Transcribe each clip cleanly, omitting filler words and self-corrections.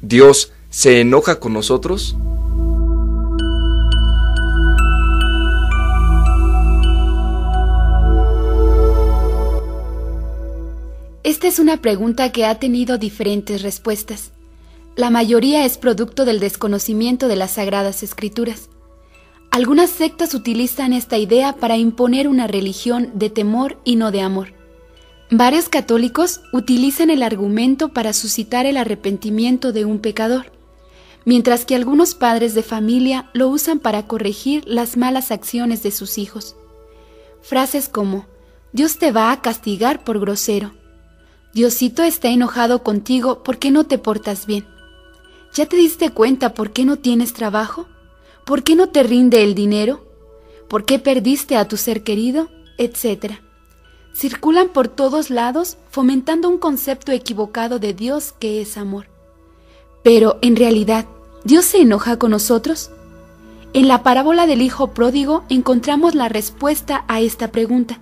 ¿Dios se enoja con nosotros? Esta es una pregunta que ha tenido diferentes respuestas. La mayoría es producto del desconocimiento de las Sagradas Escrituras. Algunas sectas utilizan esta idea para imponer una religión de temor y no de amor. Varios católicos utilizan el argumento para suscitar el arrepentimiento de un pecador, mientras que algunos padres de familia lo usan para corregir las malas acciones de sus hijos. Frases como: Dios te va a castigar por grosero. Diosito está enojado contigo porque no te portas bien. ¿Ya te diste cuenta por qué no tienes trabajo? ¿Por qué no te rinde el dinero? ¿Por qué perdiste a tu ser querido? Etcétera. Circulan por todos lados fomentando un concepto equivocado de Dios que es amor. Pero, en realidad, ¿Dios se enoja con nosotros? En la parábola del hijo pródigo encontramos la respuesta a esta pregunta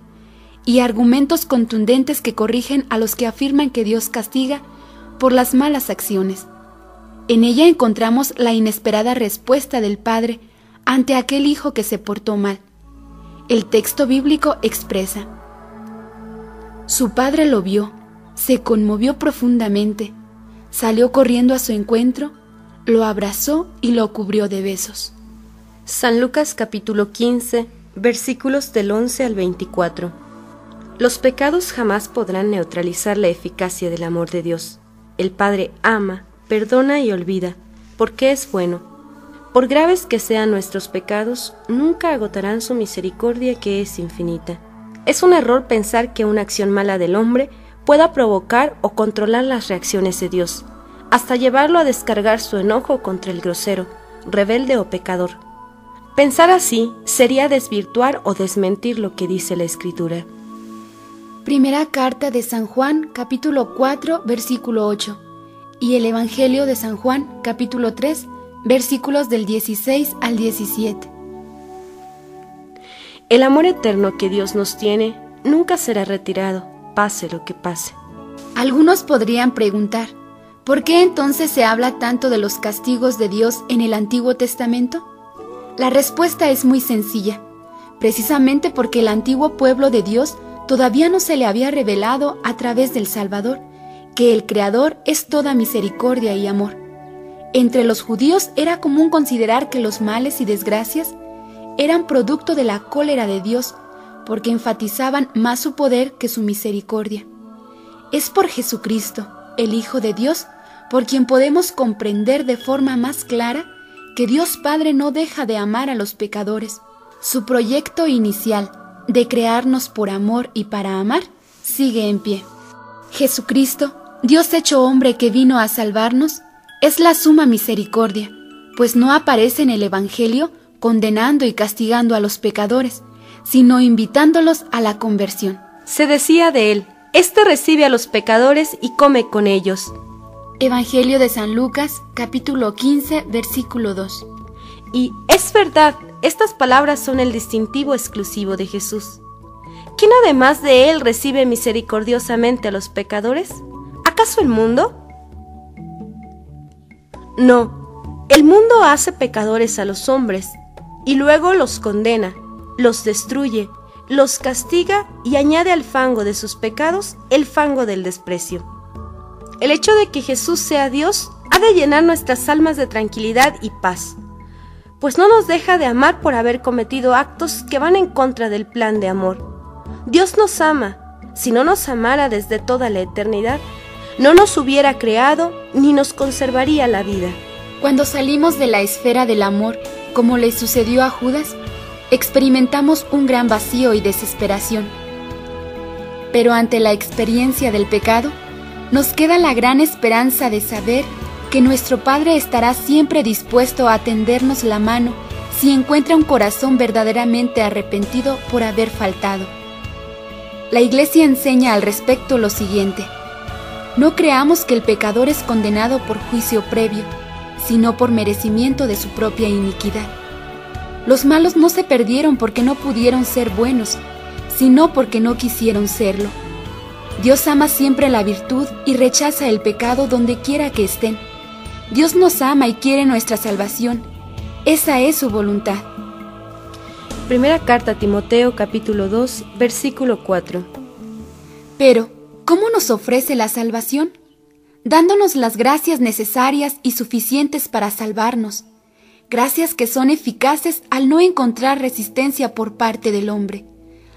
y argumentos contundentes que corrigen a los que afirman que Dios castiga por las malas acciones. En ella encontramos la inesperada respuesta del padre ante aquel hijo que se portó mal. El texto bíblico expresa: su padre lo vio, se conmovió profundamente, salió corriendo a su encuentro, lo abrazó y lo cubrió de besos. San Lucas capítulo 15, versículos del 11 al 24. Los pecados jamás podrán neutralizar la eficacia del amor de Dios. El Padre ama, perdona y olvida, porque es bueno. Por graves que sean nuestros pecados, nunca agotarán su misericordia, que es infinita. Es un error pensar que una acción mala del hombre pueda provocar o controlar las reacciones de Dios, hasta llevarlo a descargar su enojo contra el grosero, rebelde o pecador. Pensar así sería desvirtuar o desmentir lo que dice la Escritura. Primera carta de San Juan, capítulo 4, versículo 8, y el Evangelio de San Juan, capítulo 3, versículos del 16 al 17. El amor eterno que Dios nos tiene nunca será retirado, pase lo que pase. Algunos podrían preguntar: ¿por qué entonces se habla tanto de los castigos de Dios en el Antiguo Testamento? La respuesta es muy sencilla, precisamente porque el antiguo pueblo de Dios todavía no se le había revelado a través del Salvador, que el Creador es toda misericordia y amor. Entre los judíos era común considerar que los males y desgracias eran producto de la cólera de Dios, porque enfatizaban más su poder que su misericordia. Es por Jesucristo, el Hijo de Dios, por quien podemos comprender de forma más clara que Dios Padre no deja de amar a los pecadores. Su proyecto inicial de crearnos por amor y para amar sigue en pie. Jesucristo, Dios hecho hombre que vino a salvarnos, es la suma misericordia, pues no aparece en el Evangelio condenando y castigando a los pecadores, sino invitándolos a la conversión. Se decía de él: este recibe a los pecadores y come con ellos. Evangelio de San Lucas, capítulo 15, versículo 2. Y es verdad, estas palabras son el distintivo exclusivo de Jesús. ¿Quién además de él recibe misericordiosamente a los pecadores? ¿Acaso el mundo? No, el mundo hace pecadores a los hombres y luego los condena, los destruye, los castiga y añade al fango de sus pecados el fango del desprecio. El hecho de que Jesús sea Dios ha de llenar nuestras almas de tranquilidad y paz, pues no nos deja de amar por haber cometido actos que van en contra del plan de amor. Dios nos ama. Si no nos amara desde toda la eternidad, no nos hubiera creado ni nos conservaría la vida. Cuando salimos de la esfera del amor, como le sucedió a Judas, experimentamos un gran vacío y desesperación. Pero ante la experiencia del pecado, nos queda la gran esperanza de saber que nuestro Padre estará siempre dispuesto a tendernos la mano si encuentra un corazón verdaderamente arrepentido por haber faltado. La Iglesia enseña al respecto lo siguiente: no creamos que el pecador es condenado por juicio previo, sino por merecimiento de su propia iniquidad. Los malos no se perdieron porque no pudieron ser buenos, sino porque no quisieron serlo. Dios ama siempre la virtud y rechaza el pecado donde quiera que estén. Dios nos ama y quiere nuestra salvación. Esa es su voluntad. Primera carta a Timoteo, capítulo 2, versículo 4. Pero, ¿cómo nos ofrece la salvación? Dándonos las gracias necesarias y suficientes para salvarnos. Gracias que son eficaces al no encontrar resistencia por parte del hombre.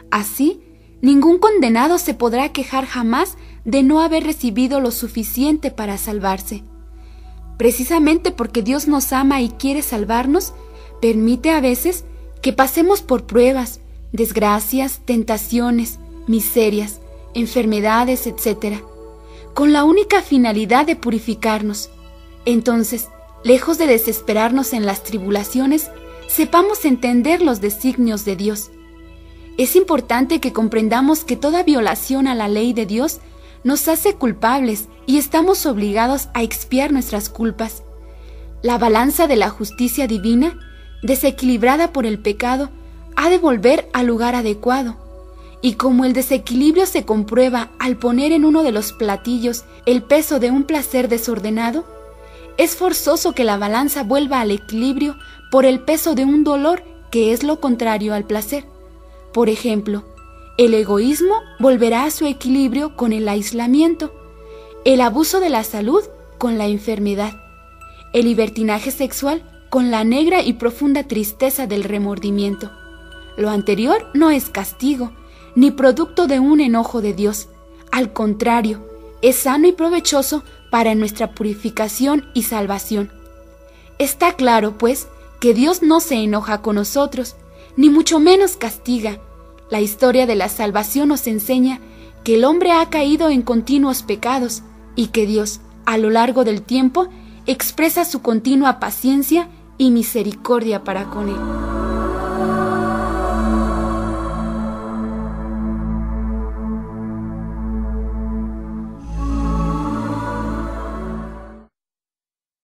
Así, ningún condenado se podrá quejar jamás de no haber recibido lo suficiente para salvarse. Precisamente porque Dios nos ama y quiere salvarnos, permite a veces que pasemos por pruebas, desgracias, tentaciones, miserias, enfermedades, etc., con la única finalidad de purificarnos. Entonces, lejos de desesperarnos en las tribulaciones, sepamos entender los designios de Dios. Es importante que comprendamos que toda violación a la ley de Dios nos hace culpables y estamos obligados a expiar nuestras culpas. La balanza de la justicia divina, desequilibrada por el pecado, ha de volver al lugar adecuado. Y como el desequilibrio se comprueba al poner en uno de los platillos el peso de un placer desordenado, es forzoso que la balanza vuelva al equilibrio por el peso de un dolor que es lo contrario al placer. Por ejemplo, el egoísmo volverá a su equilibrio con el aislamiento, el abuso de la salud con la enfermedad, el libertinaje sexual con la negra y profunda tristeza del remordimiento. Lo anterior no es castigo, ni producto de un enojo de Dios. Al contrario, es sano y provechoso para nuestra purificación y salvación. Está claro, pues, que Dios no se enoja con nosotros, ni mucho menos castiga. La historia de la salvación nos enseña que el hombre ha caído en continuos pecados y que Dios, a lo largo del tiempo, expresa su continua paciencia y misericordia para con él.